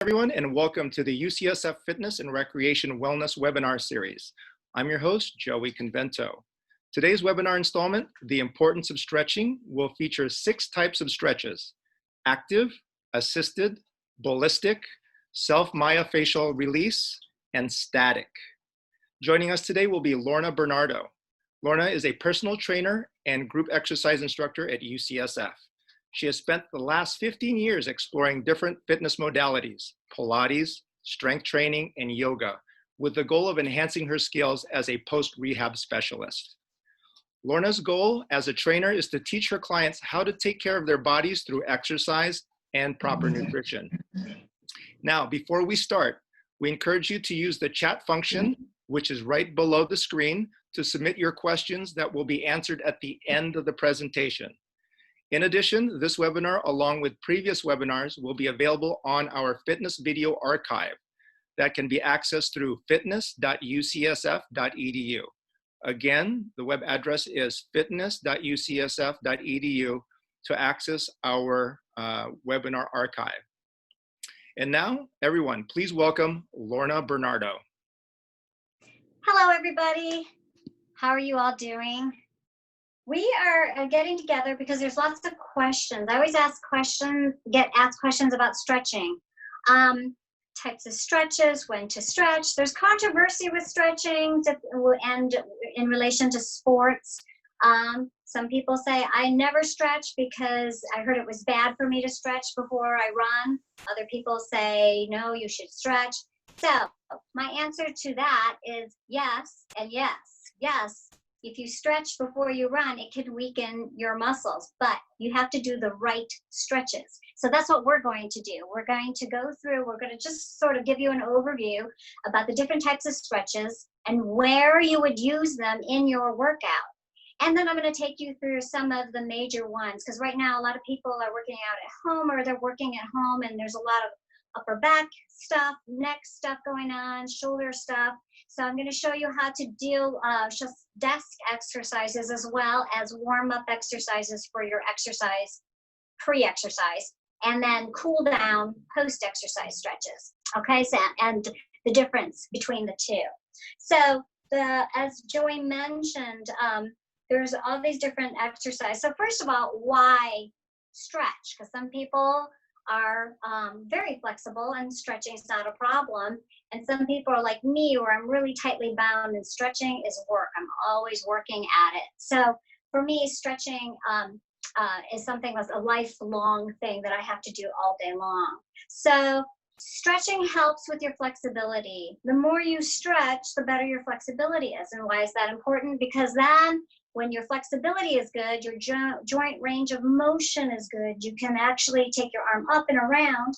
Everyone, and welcome to the UCSF Fitness and Recreation Wellness webinar series. I'm your host, Joey Convento. Today's webinar installment, The Importance of Stretching, will feature 6 types of stretches: active, assisted, ballistic, self-myofascial release, and static. Joining us today will be Lorna Bernardo. Lorna is a personal trainer and group exercise instructor at UCSF. She has spent the last 15 years exploring different fitness modalities, Pilates, strength training, and yoga, with the goal of enhancing her skills as a post-rehab specialist. Lorna's goal as a trainer is to teach her clients how to take care of their bodies through exercise and proper nutrition. Now, before we start, we encourage you to use the chat function, which is right below the screen, to submit your questions that will be answered at the end of the presentation. In addition, this webinar, along with previous webinars, will be available on our fitness video archive that can be accessed through fitness.ucsf.edu. Again, the web address is fitness.ucsf.edu to access our webinar archive. And now, everyone, please welcome Lorna Bernardo. Hello, everybody. How are you all doing? We are getting together because there's lots of questions. I always get asked questions about stretching. Types of stretches, when to stretch. There's controversy with stretching and in relation to sports. Some people say, I never stretch because I heard it was bad for me to stretch before I run. Other people say, no, you should stretch. So my answer to that is yes and yes. Yes. If you stretch before you run, it can weaken your muscles, but you have to do the right stretches. So that's what we're going to do. We're going to go through, we're going to just sort of give you an overview about the different types of stretches and where you would use them in your workout. And then I'm going to take you through some of the major ones, because right now a lot of people are working out at home or they're working at home and there's a lot of upper back stuff, neck stuff going on, shoulder stuff. So I'm going to show you how to do just desk exercises as well as warm-up exercises for your exercise, pre-exercise, and then cool down post-exercise stretches. Okay, so and the difference between the two. So as Joey mentioned, there's all these different exercises. So first of all, why stretch? Because some people are very flexible and stretching is not a problem. And some people are like me where I'm really tightly bound and stretching is work. I'm always working at it. So for me, stretching is something that's a lifelong thing that I have to do all day long. So stretching helps with your flexibility. The more you stretch, the better your flexibility is. And why is that important? Because then when your flexibility is good, your joint range of motion is good. You can actually take your arm up and around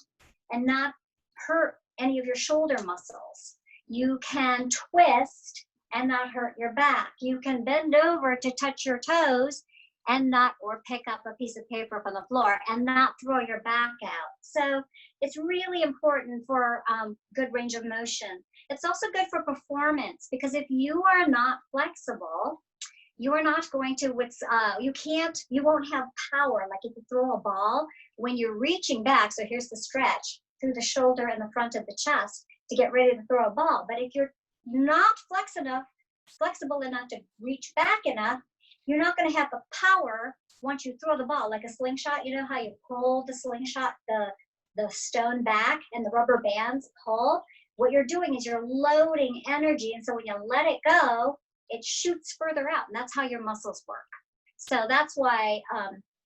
and not hurt any of your shoulder muscles. You can twist and not hurt your back. You can bend over to touch your toes and not, or pick up a piece of paper from the floor and not throw your back out. So it's really important for good range of motion. It's also good for performance because if you are not flexible, you are not going to, you won't have power. Like if you throw a ball, when you're reaching back, so here's the stretch through the shoulder and the front of the chest to get ready to throw a ball. But if you're not flexible enough to reach back enough, you're not going to have the power once you throw the ball, like a slingshot. You know how you pull the slingshot, the stone back and the rubber bands pull? What you're doing is you're loading energy. And so when you let it go, it shoots further out, and that's how your muscles work. So that's why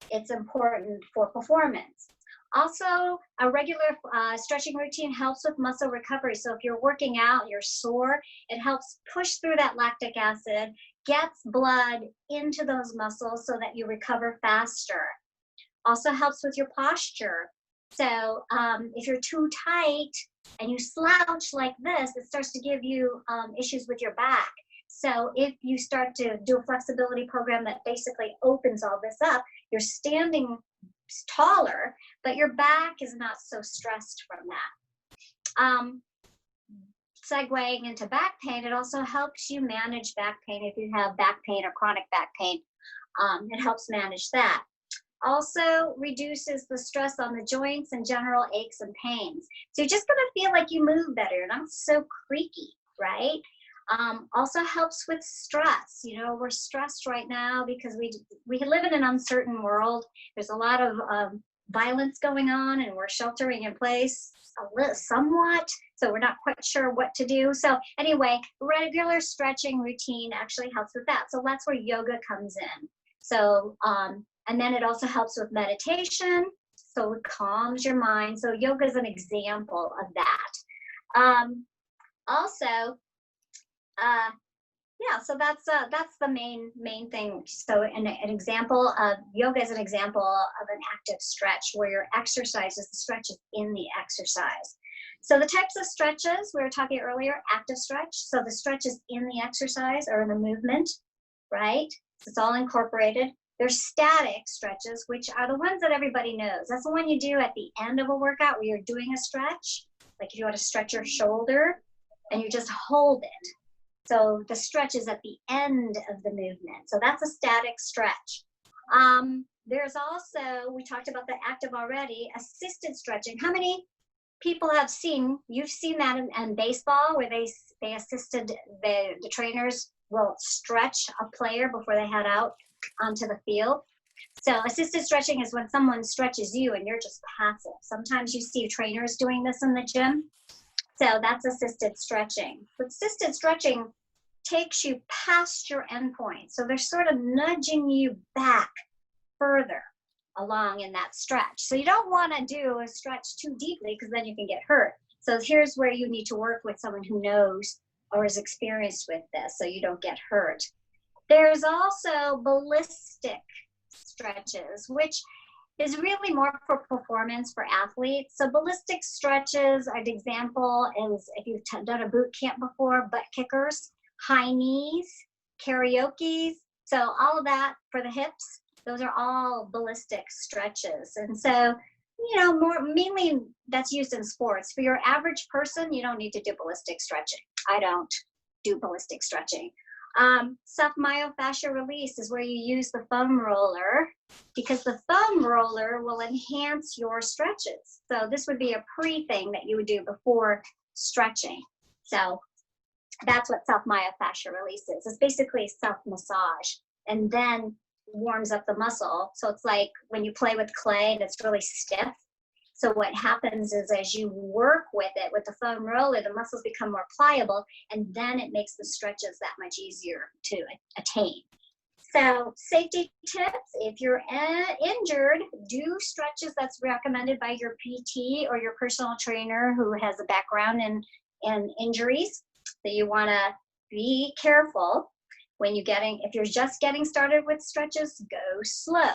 it's important for performance. Also, a regular stretching routine helps with muscle recovery. So if you're working out, you're sore, it helps push through that lactic acid, gets blood into those muscles so that you recover faster. Also helps with your posture. So if you're too tight and you slouch like this, it starts to give you issues with your back. So if you start to do a flexibility program that basically opens all this up, you're standing taller, but your back is not so stressed from that. Segueing into back pain, it also helps you manage back pain if you have back pain or chronic back pain. It helps manage that. Also reduces the stress on the joints and general aches and pains. So you're just gonna feel like you move better. You're not so creaky, right? Also helps with stress. You know, we're stressed right now because we live in an uncertain world. There's a lot of violence going on, and we're sheltering in place somewhat, so we're not quite sure what to do. So anyway, regular stretching routine actually helps with that. So that's where yoga comes in. So and then it also helps with meditation, so it calms your mind. So yoga is an example of that. Also, yeah, so that's the main thing. So an example of yoga is an example of an active stretch where your exercise is the stretches in the exercise. So the types of stretches we were talking earlier, active stretch. So the stretches in the exercise or in the movement, right? So it's all incorporated. There's static stretches, which are the ones that everybody knows. That's the one you do at the end of a workout where you're doing a stretch. Like if you want to stretch your shoulder and you just hold it. So the stretch is at the end of the movement. So that's a static stretch. There's also, we talked about the active already, assisted stretching. How many people have seen, you've seen that in baseball where they assisted, the trainers will stretch a player before they head out onto the field. So assisted stretching is when someone stretches you and you're just passive. Sometimes you see trainers doing this in the gym. So that's assisted stretching. But assisted stretching takes you past your endpoint. So they're sort of nudging you back further along in that stretch. So you don't want to do a stretch too deeply because then you can get hurt. So here's where you need to work with someone who knows or is experienced with this so you don't get hurt. There's also ballistic stretches, which is really more for performance for athletes. So ballistic stretches, an example is if you've done a boot camp before, butt kickers, high knees, karaoke. So all of that for the hips, those are all ballistic stretches. And so, you know, mainly that's used in sports. For your average person, you don't need to do ballistic stretching. I don't do ballistic stretching. Self-myofascial release is where you use the foam roller because the foam roller will enhance your stretches. So this would be a pre-thing that you would do before stretching. So that's what self-myofascial release is. It's basically self-massage and then warms up the muscle. So it's like when you play with clay and it's really stiff. So what happens is as you work with it, with the foam roller, the muscles become more pliable and then it makes the stretches that much easier to attain. So safety tips, if you're injured, do stretches that's recommended by your PT or your personal trainer who has a background in injuries. So you want to be careful when if you're just getting started with stretches, go slow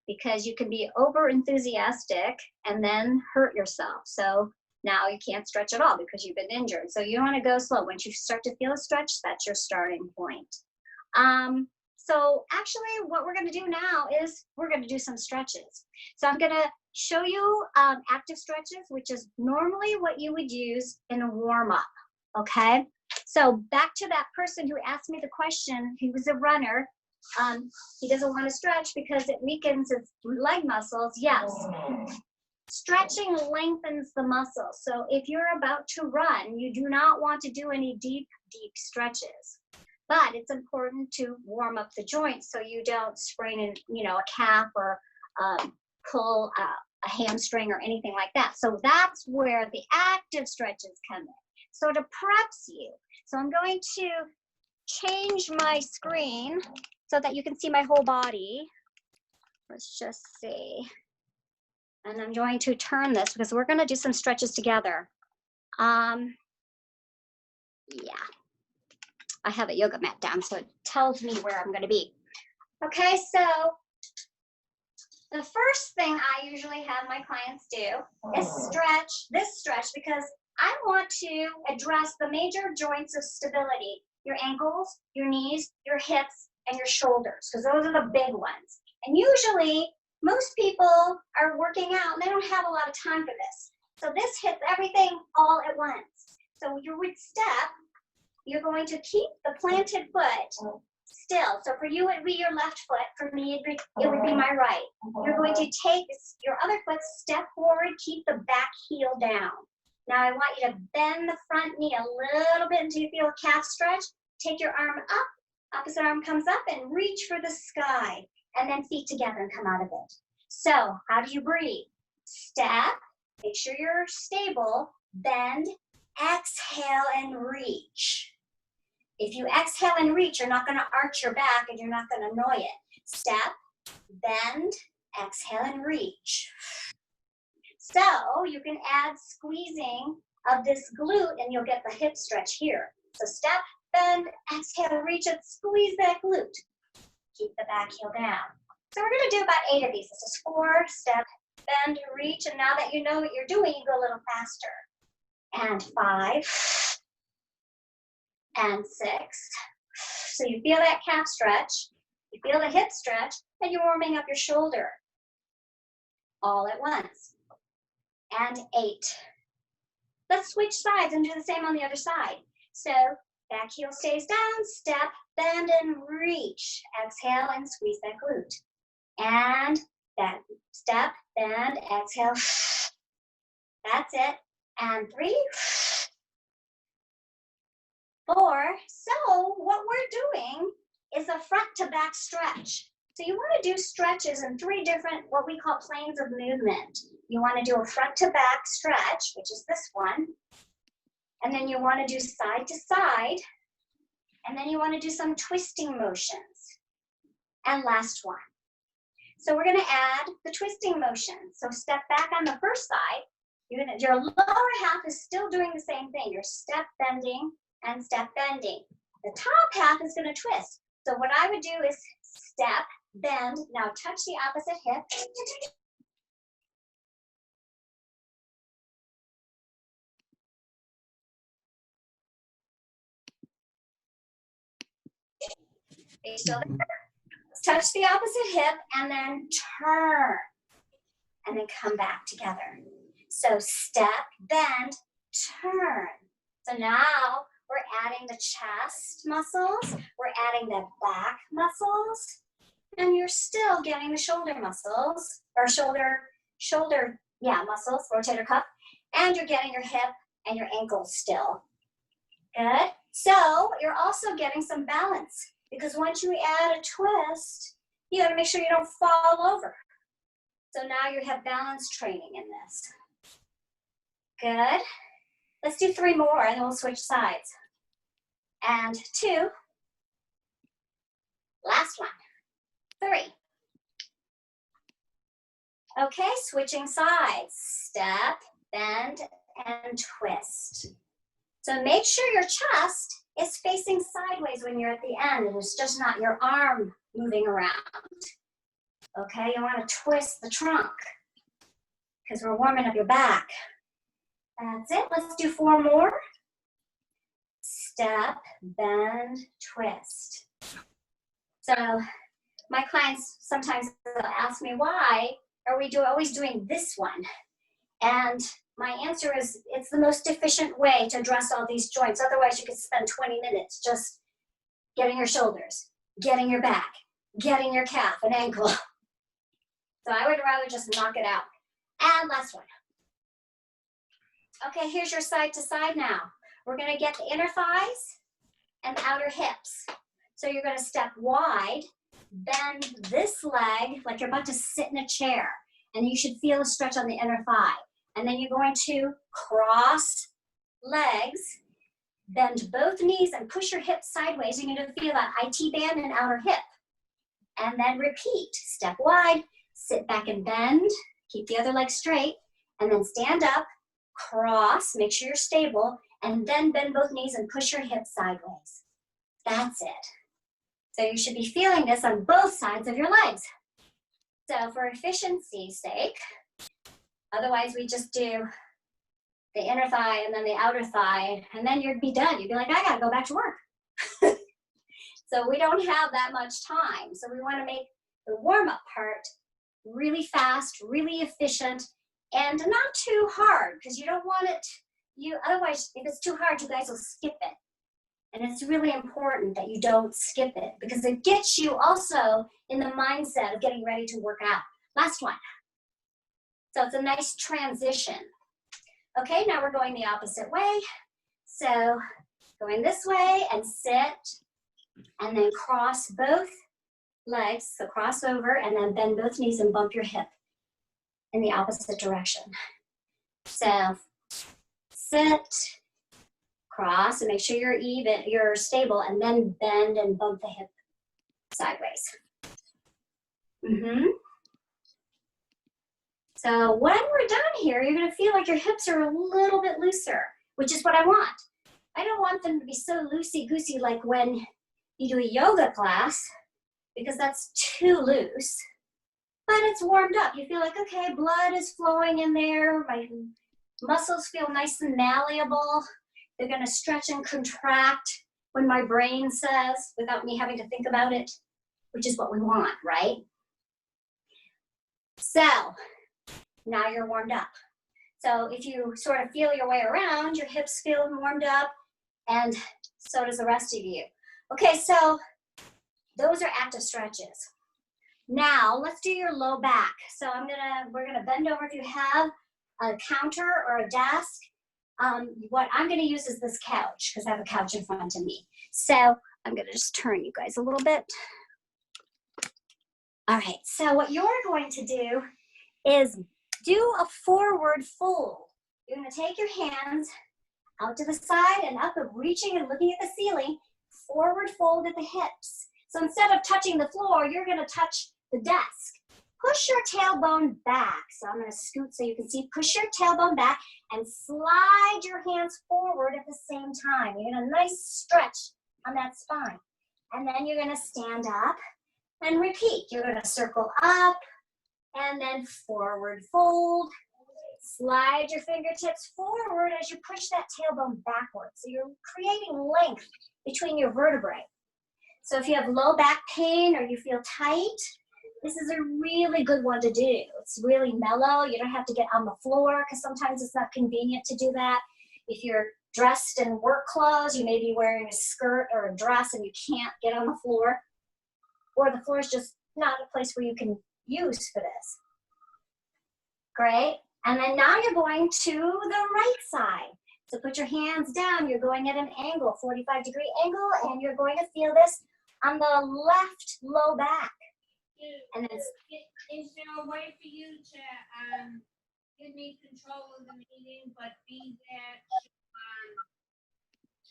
because you can be over enthusiastic and then hurt yourself. So now you can't stretch at all because you've been injured. So you want to go slow. Once you start to feel a stretch, that's your starting point. So actually what we're going to do now is we're going to do some stretches. So I'm going to show you active stretches, which is normally what you would use in a warm-up, okay? So back to that person who asked me the question, he was a runner. He doesn't want to stretch because it weakens his leg muscles. Yes, stretching lengthens the muscles. So if you're about to run, you do not want to do any deep stretches. But it's important to warm up the joints so you don't sprain a calf or pull a hamstring or anything like that. So that's where the active stretches come in. So it preps you. So I'm going to change my screen so that you can see my whole body. Let's just see. And I'm going to turn this because we're going to do some stretches together. Yeah. I have a yoga mat down, so it tells me where I'm going to be. Okay, so the first thing I usually have my clients do is this stretch, because I want to address the major joints of stability, your ankles, your knees, your hips, and your shoulders, because those are the big ones. And usually, most people are working out and they don't have a lot of time for this. So this hits everything all at once. So you would step, you're going to keep the planted foot still. So for you, it would be your left foot. For me, it would be my right. You're going to take your other foot, step forward, keep the back heel down. Now I want you to bend the front knee a little bit until you feel a calf stretch. Take your arm up, opposite arm comes up, and reach for the sky. And then feet together and come out of it. So how do you breathe? Step, make sure you're stable, bend, exhale and reach. If you exhale and reach, you're not going to arch your back and you're not going to annoy it. Step, bend, exhale and reach. So you can add squeezing of this glute and you'll get the hip stretch here. So step, bend, exhale, reach and squeeze that glute. Keep the back heel down. So we're going to do about 8 of these. This is 4, step, bend, reach, and now that you know what you're doing, you go a little faster. And 5, and 6. So you feel that calf stretch, you feel the hip stretch, and you're warming up your shoulder all at once. And 8. Let's switch sides and do the same on the other side. So back heel stays down, step, bend, and reach. Exhale and squeeze that glute. And that step, bend, exhale. That's it. And 3, 4. So what we're doing is a front to back stretch. So you want to do stretches in 3 different, what we call planes of movement. You want to do a front to back stretch, which is this one. And then you want to do side to side. And then you want to do some twisting motions. And last one. So we're going to add the twisting motion. So step back on the first side. Your lower half is still doing the same thing. You're step bending and step bending. The top half is going to twist. So what I would do is step, bend. Now touch the opposite hip. Are you still there? Touch the opposite hip and then turn. And then come back together. So step, bend, turn. So now we're adding the chest muscles. We're adding the back muscles. And you're still getting the shoulder muscles, or muscles, rotator cuff. And you're getting your hip and your ankles still. Good. So you're also getting some balance. Because once you add a twist, you got to make sure you don't fall over. So now you have balance training in this. Good. Let's do 3 more and then we'll switch sides. And 2. Last one. 3. Okay, switching sides. Step, bend, and twist. So make sure your chest is facing sideways when you're at the end. And it's just not your arm moving around. Okay, you want to twist the trunk because we're warming up your back. That's it. Let's do 4 more. Step, bend, twist. So my clients sometimes ask me, why are we always doing this one? And my answer is, it's the most efficient way to address all these joints. Otherwise, you could spend 20 minutes just getting your shoulders, getting your back, getting your calf and ankle. So I would rather just knock it out. And last one. Okay, here's your side to side now. We're going to get the inner thighs and outer hips. So you're going to step wide, bend this leg like you're about to sit in a chair. And you should feel a stretch on the inner thigh. And then you're going to cross legs, bend both knees and push your hips sideways. You're going to feel that IT band and outer hip. And then repeat. Step wide, sit back and bend. Keep the other leg straight. And then stand up, cross, make sure you're stable, and then bend both knees and push your hips sideways. That's it. So you should be feeling this on both sides of your legs. So for efficiency's sake, otherwise we just do the inner thigh and then the outer thigh, and then you'd be done. You'd be like, I gotta go back to work. So we don't have that much time. So we wanna make the warm-up part really fast, really efficient, and not too hard, because you don't want it, otherwise if it's too hard, you guys will skip it. And it's really important that you don't skip it because it gets you also in the mindset of getting ready to work out. Last one. So it's a nice transition. Okay, now we're going the opposite way. So going this way and sit, and then cross both legs, so cross over, and then bend both knees and bump your hip in the opposite direction. So sit, cross, and make sure you're even, you're stable, and then bend and bump the hip sideways. So when we're done here, you're gonna feel like your hips are a little bit looser, which is what I want. I don't want them to be so loosey-goosey like when you do a yoga class, because that's too loose, but it's warmed up. You feel like, okay, blood is flowing in there. My muscles feel nice and malleable. They're gonna stretch and contract when my brain says, without me having to think about it, which is what we want, right? So now you're warmed up. So if you sort of feel your way around, your hips feel warmed up, and so does the rest of you. Okay, so those are active stretches. Now let's do your low back. So we're gonna bend over. If you have a counter or a desk, what I'm gonna use is this couch because I have a couch in front of me. So I'm gonna just turn you guys a little bit. All right, so what you're going to do is do a forward fold. You're gonna take your hands out to the side and up, and reaching and looking at the ceiling, forward fold at the hips. So instead of touching the floor, you're gonna touch the desk. Push your tailbone back. So I'm gonna scoot so you can see, push your tailbone back and slide your hands forward at the same time. You're gonna nice stretch on that spine. And then you're gonna stand up and repeat. You're gonna circle up and then forward fold. Slide your fingertips forward as you push that tailbone backwards. So you're creating length between your vertebrae. So if you have low back pain or you feel tight, this is a really good one to do. It's really mellow. You don't have to get on the floor because sometimes it's not convenient to do that. If you're dressed in work clothes, you may be wearing a skirt or a dress and you can't get on the floor, or the floor is just not a place where you can use for this. Great. And then now you're going to the right side. So put your hands down. You're going at an angle, 45-degree angle, and you're going to feel this on the left low back. And then is there a way for you to give me control of the meeting, but be there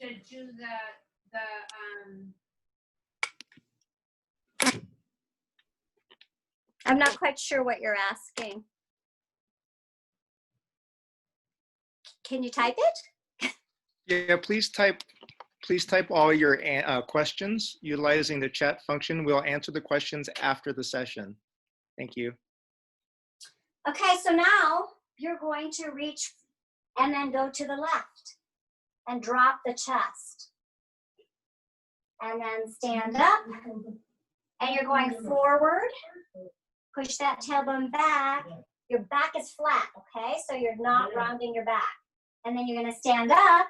to do I'm not quite sure what you're asking. Can you type it? Yeah, please type all your questions utilizing the chat function. We'll answer the questions after the session. Thank you. Okay, so now you're going to reach and then go to the left and drop the chest. And then stand up, and you're going forward. Push that tailbone back. Your back is flat, okay? So you're not rounding your back. And then you're gonna stand up,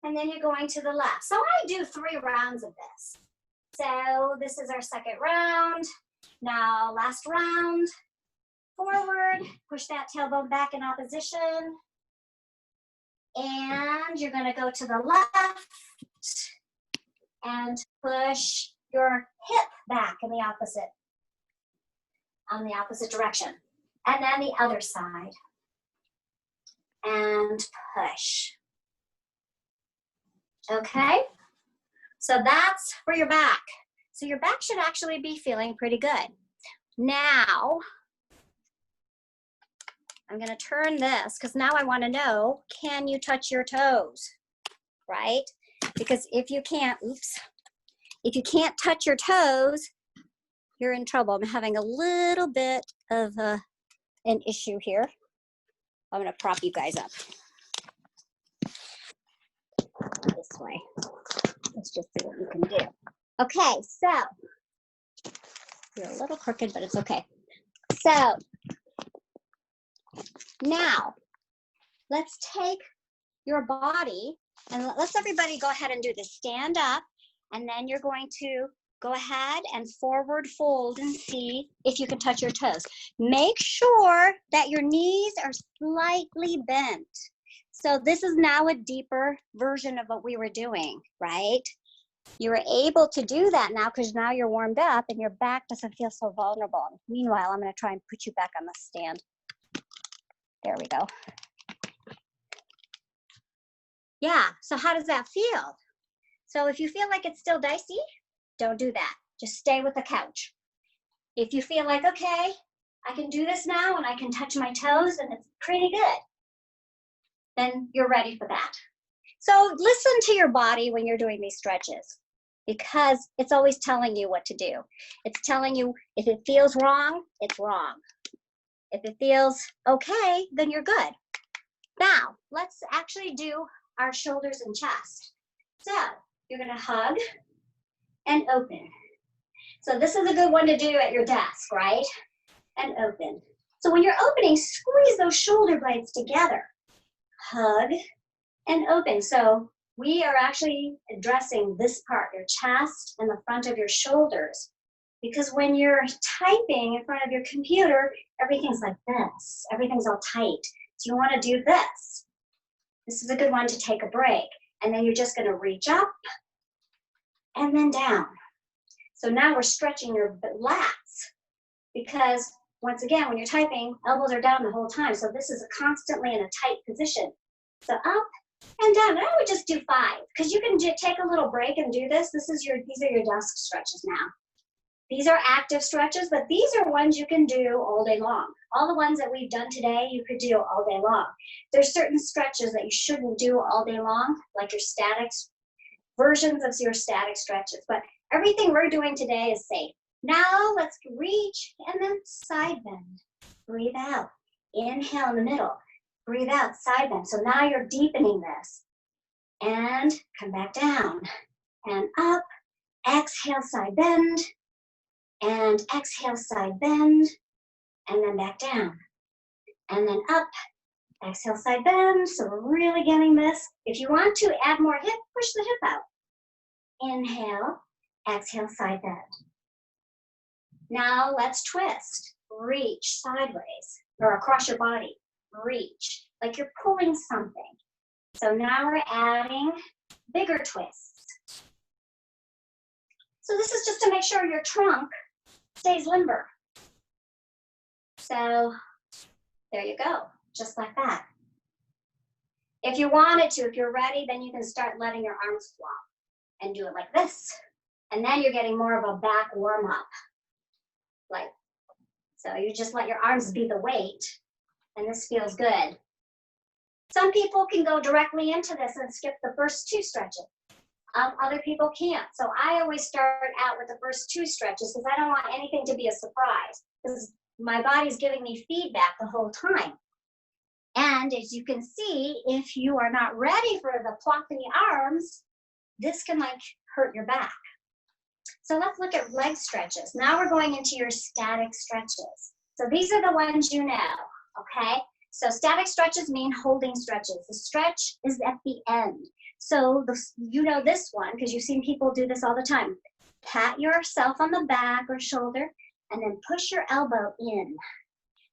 and then you're going to the left. So I do 3 rounds of this. So this is our second round. Now, last round, forward, push that tailbone back in opposition. And you're gonna go to the left and push your hip back in the opposite, on the opposite direction. And then the other side. And push. Okay? So that's for your back. So your back should actually be feeling pretty good. Now, I'm gonna turn this, because now I wanna know, can you touch your toes, right? Because if you can't, if you can't touch your toes, you're in trouble. I'm having a little bit of an issue here. I'm gonna prop you guys up this way. Let's just see what we can do. Okay, so you're a little crooked, but it's okay. So now let's take your body And let's everybody go ahead and do this. Stand up, and then you're going to go ahead and forward fold and see if you can touch your toes. Make sure that your knees are slightly bent. So this is now a deeper version of what we were doing, right? You were able to do that now because now you're warmed up and your back doesn't feel so vulnerable. Meanwhile, I'm going to try and put you back on the stand. There we go. Yeah, so how does that feel? So if you feel like it's still dicey, don't do that. Just stay with the couch. If you feel like, okay, I can do this now and I can touch my toes and it's pretty good, then you're ready for that. So listen to your body when you're doing these stretches because it's always telling you what to do. It's telling you if it feels wrong, it's wrong. If it feels okay, then you're good. Now, let's actually do our shoulders and chest. So you're gonna hug and open. So this is a good one to do at your desk, right? And open. So when you're opening, squeeze those shoulder blades together. Hug and open. So we are actually addressing this part, your chest and the front of your shoulders. Because when you're typing in front of your computer, everything's like this. Everything's all tight. So you want to do this. This is a good one to take a break. And then you're just going to reach up and then down. So now we're stretching your lats because once again, when you're typing, elbows are down the whole time. So this is constantly in a tight position. So up and down. And I would just do 5 because you can take a little break and do this. These are your desk stretches now. These are active stretches, but these are ones you can do all day long. All the ones that we've done today, you could do all day long. There's certain stretches that you shouldn't do all day long, like your static versions of your static stretches. But everything we're doing today is safe. Now let's reach and then side bend. Breathe out. Inhale in the middle. Breathe out, side bend. So now you're deepening this. And come back down. And up. Exhale, side bend. And exhale, side bend. And then back down. And then up. Exhale, side bend. So we're really getting this. If you want to add more hip, push the hip out. Inhale. Exhale, side bend. Now let's twist. Reach sideways or across your body. Reach, like you're pulling something. So now we're adding bigger twists. So this is just to make sure your trunk stays limber. So there you go, just like that. If you wanted to, if you're ready, then you can start letting your arms flop and do it like this. And then you're getting more of a back warm up. Like, so you just let your arms be the weight, and this feels good. Some people can go directly into this and skip the first 2 stretches. Other people can't. So I always start out with the first 2 stretches because I don't want anything to be a surprise because my body's giving me feedback the whole time. And as you can see, if you are not ready for the floppy arms, this can like hurt your back. So let's look at leg stretches. Now we're going into your static stretches. So these are the ones you know, okay? So static stretches mean holding stretches. The stretch is at the end. So you know this one because you've seen people do this all the time. Pat yourself on the back or shoulder and then push your elbow in.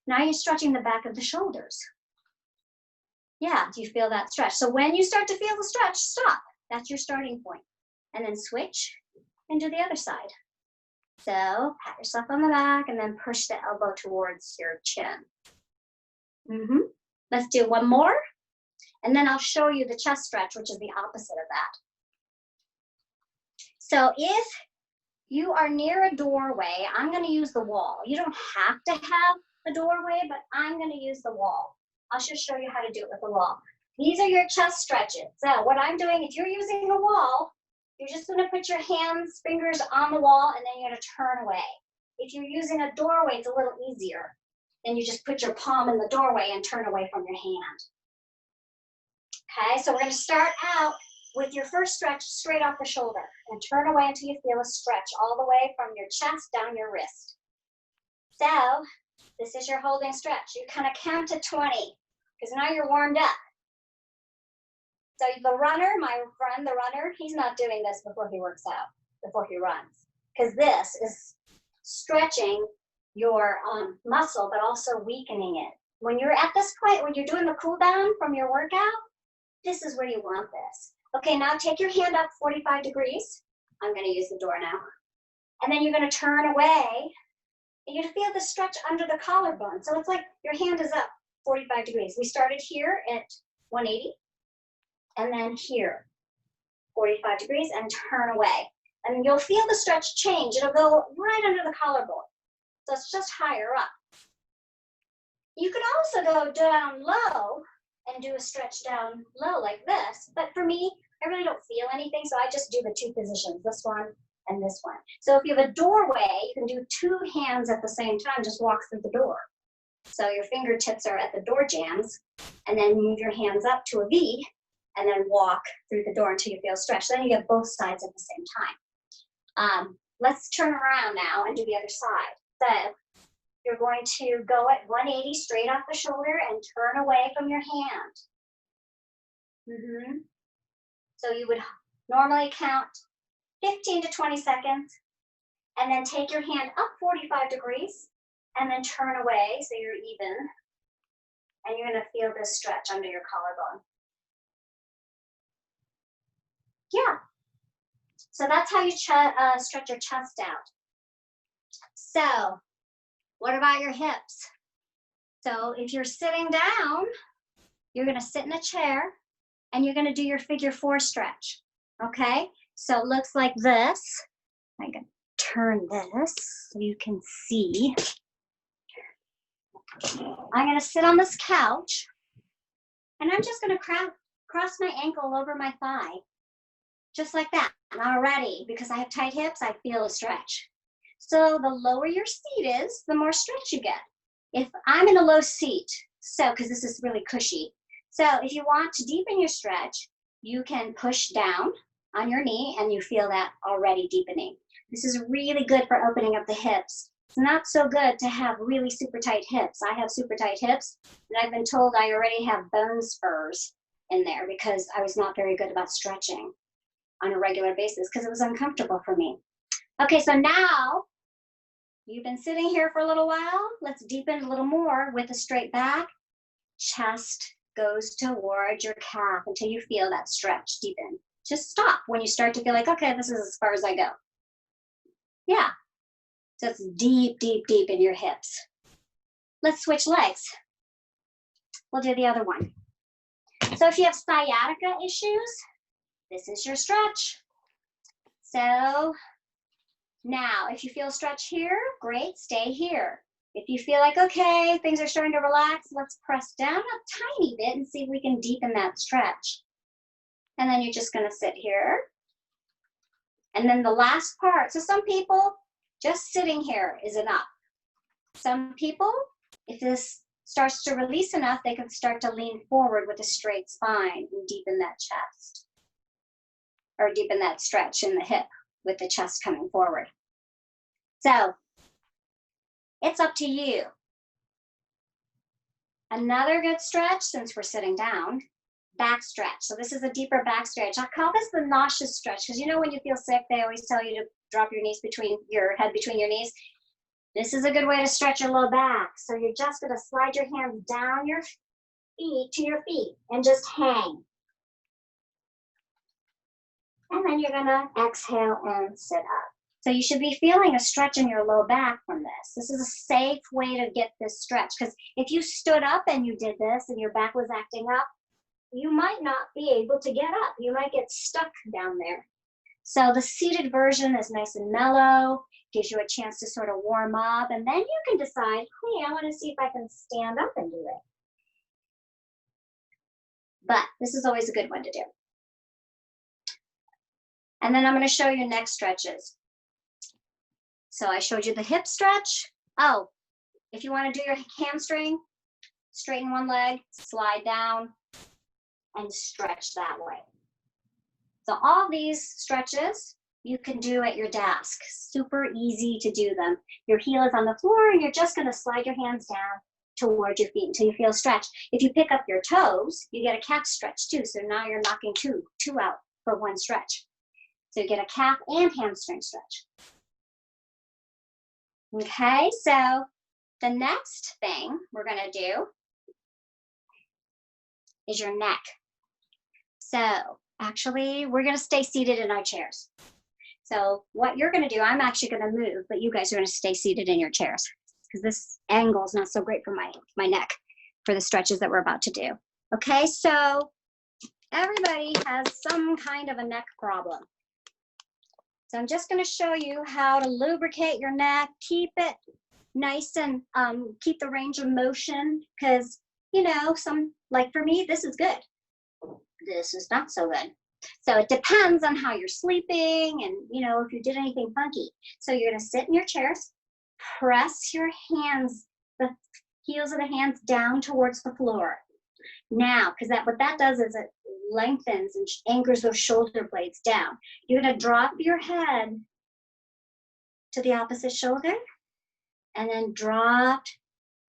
Now you're stretching the back of the shoulders. Yeah, do you feel that stretch? So when you start to feel the stretch, stop. That's your starting point. And then switch and do the other side. So pat yourself on the back and then push the elbow towards your chin. Let's do one more. And then I'll show you the chest stretch, which is the opposite of that. So if you are near a doorway, I'm going to use the wall. You don't have to have a doorway, but I'm going to use the wall. I'll just show you how to do it with the wall. These are your chest stretches. So what I'm doing, if you're using a wall, you're just going to put your hands, fingers on the wall, and then you're going to turn away. If you're using a doorway, it's a little easier. Then you just put your palm in the doorway and turn away from your hand. Okay, so we're going to start out with your first stretch straight off the shoulder and turn away until you feel a stretch all the way from your chest down your wrist. So this is your holding stretch. You kind of count to 20 because now you're warmed up. So the runner, my friend, the runner, he's not doing this before he works out, before he runs, because this is stretching your muscle, but also weakening it. When you're at this point, when you're doing the cool down from your workout, this is where you want this. Okay, now take your hand up 45 degrees. I'm gonna use the door now. And then you're gonna turn away, and you're gonna feel the stretch under the collarbone. So it's like your hand is up 45 degrees. We started here at 180, and then here, 45 degrees, and turn away. And you'll feel the stretch change. It'll go right under the collarbone. So it's just higher up. You can also go down low and do a stretch down low like this. But for me, I really don't feel anything, so I just do the two positions, this one and this one. So if you have a doorway, you can do two hands at the same time, just walk through the door. So your fingertips are at the door jambs, and then move your hands up to a V, and then walk through the door until you feel stretched. Then you get both sides at the same time. Let's turn around now and do the other side. So you're going to go at 180 straight off the shoulder and turn away from your hand. So you would normally count 15 to 20 seconds, and then take your hand up 45 degrees, and then turn away so you're even, and you're gonna feel this stretch under your collarbone. Yeah, so that's how you stretch your chest out. So what about your hips? So if you're sitting down, you're gonna sit in a chair, and you're gonna do your figure 4 stretch, okay? So it looks like this. I'm gonna turn this so you can see. I'm gonna sit on this couch, and I'm just gonna cross my ankle over my thigh, just like that. And already, because I have tight hips, I feel a stretch. So the lower your seat is, the more stretch you get. If I'm in a low seat, so, because this is really cushy, so if you want to deepen your stretch, you can push down on your knee, and you feel that already deepening. This is really good for opening up the hips. It's not so good to have really super tight hips. I have super tight hips, and I've been told I already have bone spurs in there because I was not very good about stretching on a regular basis because it was uncomfortable for me. Okay, so now you've been sitting here for a little while. Let's deepen a little more with a straight back. Chest goes towards your calf until you feel that stretch deepen. Just stop when you start to feel like, okay, this is as far as I go. Yeah, so it's deep, deep, deep in your hips. Let's switch legs. We'll do the other one. So if you have sciatica issues, this is your stretch. So now, if you feel a stretch here, great, stay here. If you feel like, okay, things are starting to relax, let's press down a tiny bit and see if we can deepen that stretch. And then you're just gonna sit here. And then the last part, so some people, just sitting here is enough. Some people, if this starts to release enough, they can start to lean forward with a straight spine and deepen that chest. Or deepen that stretch in the hip with the chest coming forward. So, it's up to you. Another good stretch, since we're sitting down, back stretch. So this is a deeper back stretch. I call this the nauseous stretch, because you know when you feel sick, they always tell you to drop your knees between your head between your knees. This is a good way to stretch your low back. So you're just gonna slide your hands down your feet to your feet and just hang. And then you're gonna exhale and sit up. So you should be feeling a stretch in your low back from this. This is a safe way to get this stretch, because if you stood up and you did this and your back was acting up, you might not be able to get up. You might get stuck down there. So the seated version is nice and mellow, gives you a chance to sort of warm up, and then you can decide, hey, I want to see if I can stand up and do it. But this is always a good one to do. And then I'm going to show you neck stretches. So I showed you the hip stretch. Oh, if you want to do your hamstring, straighten one leg, slide down, and stretch that way. So all these stretches you can do at your desk. Super easy to do them. Your heel is on the floor, and you're just going to slide your hands down towards your feet until you feel stretch. If you pick up your toes, you get a calf stretch too. So now you're knocking two out for one stretch. So you get a calf and hamstring stretch. Okay, so the next thing we're gonna do is your neck. So actually, we're gonna stay seated in our chairs. So what you're gonna do, I'm actually gonna move, but you guys are gonna stay seated in your chairs because this angle is not so great for my neck for the stretches that we're about to do. Okay, so everybody has some kind of a neck problem. So I'm just gonna show you how to lubricate your neck, keep it nice and keep the range of motion because, you know, like for me, this is good. This is not so good. So it depends on how you're sleeping and, you know, if you did anything funky. So you're gonna sit in your chairs, press your hands, the heels of the hands down towards the floor. Now, because what that does is it lengthens and anchors those shoulder blades down. You're gonna drop your head to the opposite shoulder and then drop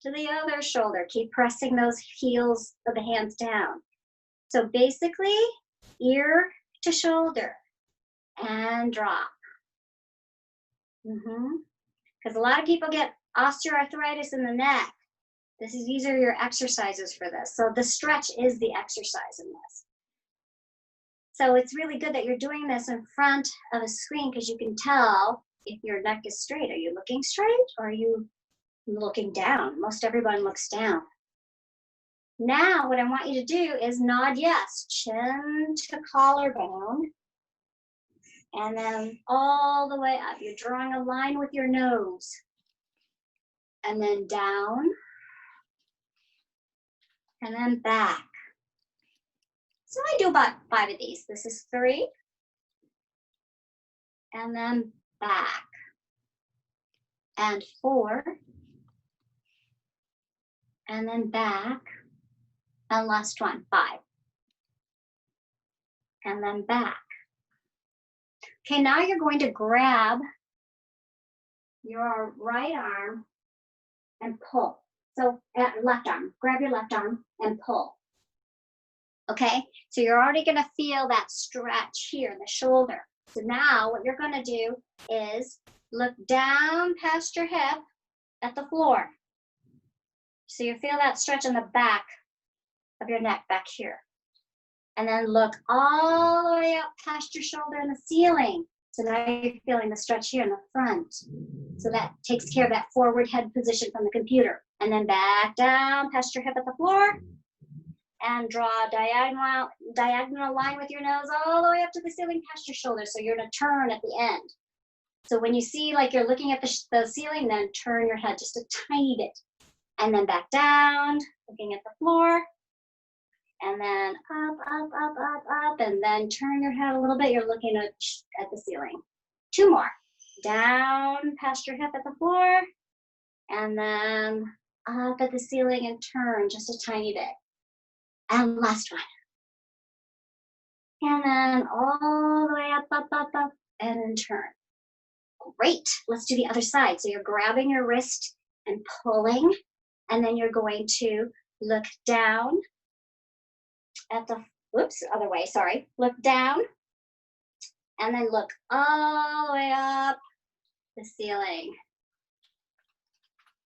to the other shoulder. Keep pressing those heels of the hands down. So basically, ear to shoulder and drop. Because a lot of people get osteoarthritis in the neck. These are your exercises for this. So the stretch is the exercise in this. So it's really good that you're doing this in front of a screen because you can tell if your neck is straight. Are you looking straight or are you looking down? Most everyone looks down. Now what I want you to do is nod yes, chin to collarbone, and then all the way up. You're drawing a line with your nose. And then down, and then back. So I do about 5 of these. This is 3, and then back, and 4, and then back, and last one, 5, and then back. Okay, now you're going to grab your right arm and pull. So left arm, grab your left arm and pull. Okay, so you're already gonna feel that stretch here in the shoulder. So now what you're gonna do is look down past your hip at the floor. So you feel that stretch in the back of your neck back here. And then look all the way up past your shoulder in the ceiling. So now you're feeling the stretch here in the front. So that takes care of that forward head position from the computer. And then back down past your hip at the floor. And draw a diagonal line with your nose all the way up to the ceiling past your shoulder. So you're gonna turn at the end. So when you see like you're looking at the ceiling, then turn your head just a tiny bit. And then back down, looking at the floor. And then up, up, up, up, up, and then turn your head a little bit. You're looking at the ceiling. 2 more. Down past your hip at the floor. And then up at the ceiling and turn just a tiny bit. And last one. And then all the way up, up, up, up, and then turn. Great. Let's do the other side. So you're grabbing your wrist and pulling, and then you're going to look down at the, other way, sorry. Look down, and then look all the way up the ceiling.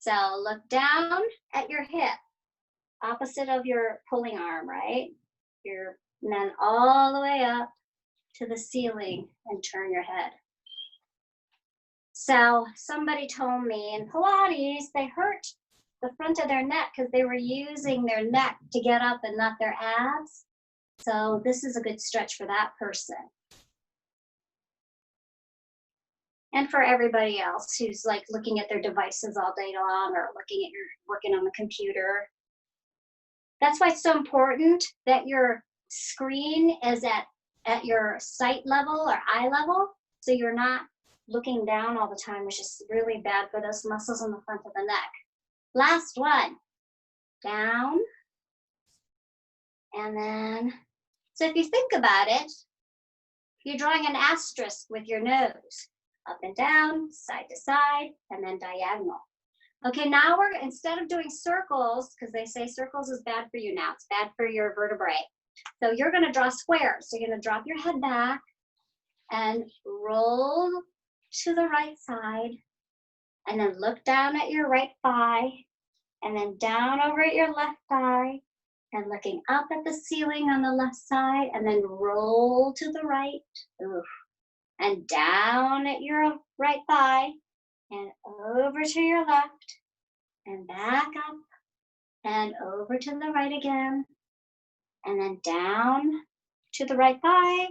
So look down at your hip, opposite of your pulling arm, right? And then all the way up to the ceiling and turn your head. So somebody told me in Pilates, they hurt the front of their neck because they were using their neck to get up and not their abs. So this is a good stretch for that person. And for everybody else who's like looking at their devices all day long or working on the computer. That's why it's so important that your screen is at your sight level or eye level, so you're not looking down all the time, which is really bad for those muscles in the front of the neck. Last one, down, and then, so if you think about it, you're drawing an asterisk with your nose, up and down, side to side, and then diagonal. Okay, now instead of doing circles, because they say circles is bad for you now, it's bad for your vertebrae. So you're gonna draw squares. So you're gonna drop your head back and roll to the right side, and then look down at your right thigh, and then down over at your left thigh, and looking up at the ceiling on the left side, and then roll to the right, and down at your right thigh, and over to your left, and back up, and over to the right again, and then down to the right thigh,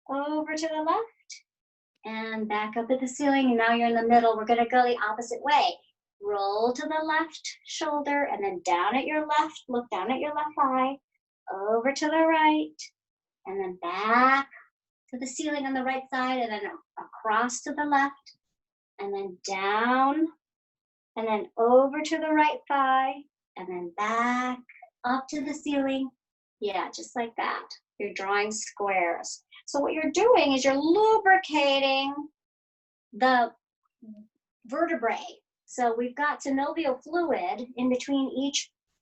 over to the left, and back up at the ceiling, and now you're in the middle. We're gonna go the opposite way. Roll to the left shoulder, and then down at your left, look down at your left thigh, over to the right, and then back to the ceiling on the right side, and then across to the left, and then down, and then over to the right thigh, and then back up to the ceiling. Yeah, just like that. You're drawing squares. So what you're doing is you're lubricating the vertebrae. So we've got synovial fluid in between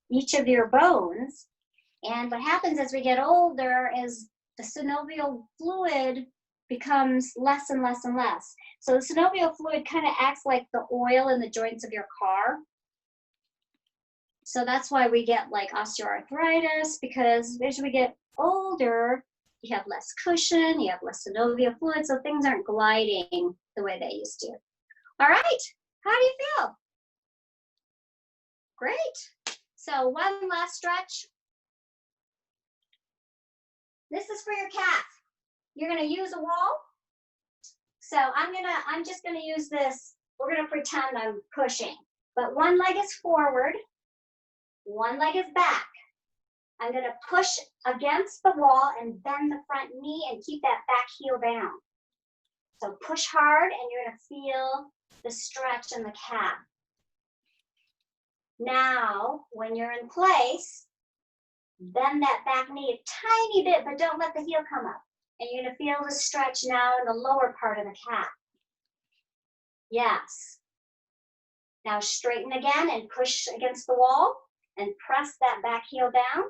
each of your bones. And what happens as we get older is the synovial fluid becomes less and less and less. So the synovial fluid kind of acts like the oil in the joints of your car. So that's why we get like osteoarthritis, because as we get older, you have less cushion, you have less synovial fluid, so things aren't gliding the way they used to. All right, how do you feel? Great. So one last stretch. This is for your calf. You're gonna use a wall. So I'm just gonna use this. We're gonna pretend I'm pushing, but one leg is forward, one leg is back. I'm gonna push against the wall and bend the front knee and keep that back heel down. So push hard and you're gonna feel the stretch in the calf. Now, when you're in place, bend that back knee a tiny bit, but don't let the heel come up. And you're gonna feel the stretch now in the lower part of the calf. Yes. Now straighten again and push against the wall and press that back heel down.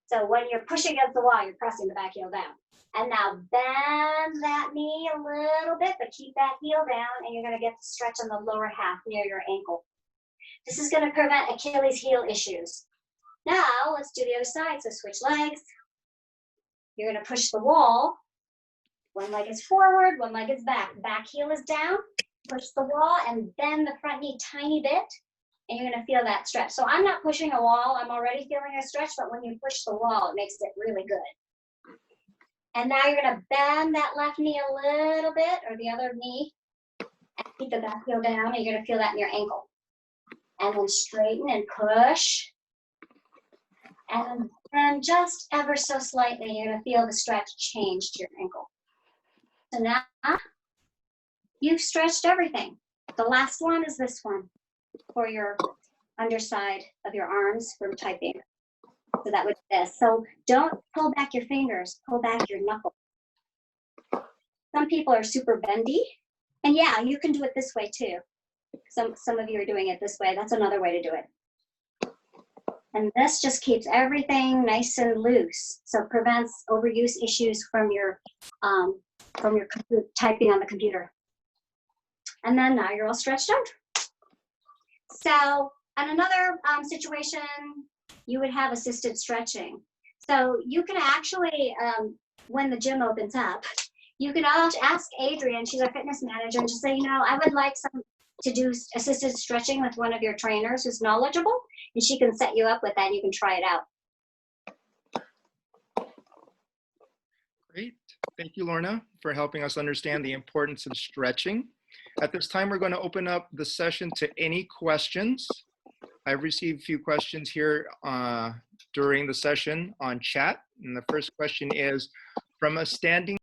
So when you're pushing against the wall, you're pressing the back heel down. And now bend that knee a little bit, but keep that heel down, and you're gonna get the stretch on the lower half near your ankle. This is gonna prevent Achilles heel issues. Now, let's do the other side. So switch legs. You're gonna push the wall. One leg is forward, one leg is back. Back heel is down. Push the wall and bend the front knee tiny bit, and you're gonna feel that stretch. So I'm not pushing a wall. I'm already feeling a stretch, but when you push the wall, it makes it really good. And now you're gonna bend that left knee a little bit, or the other knee, and keep the back heel down, and you're gonna feel that in your ankle. And then straighten and push. And then just ever so slightly, you're gonna feel the stretch change to your ankle. So now, you've stretched everything. The last one is this one for your underside of your arms from typing. So that would be this. So don't pull back your fingers, pull back your knuckles. Some people are super bendy. And yeah, you can do it this way too. Some of you are doing it this way. That's another way to do it. And this just keeps everything nice and loose. So it prevents overuse issues from your typing on the computer. And then now you're all stretched out. So in another situation, you would have assisted stretching. So you can actually, when the gym opens up, you can ask Adrienne, she's our fitness manager, and just say, you know, I would like to do assisted stretching with one of your trainers who's knowledgeable, and she can set you up with that and you can try it out. Great. Thank you, Lorna, for helping us understand the importance of stretching. At this time, we're going to open up the session to any questions. I've received a few questions here during the session on chat. And the first question is, from a standing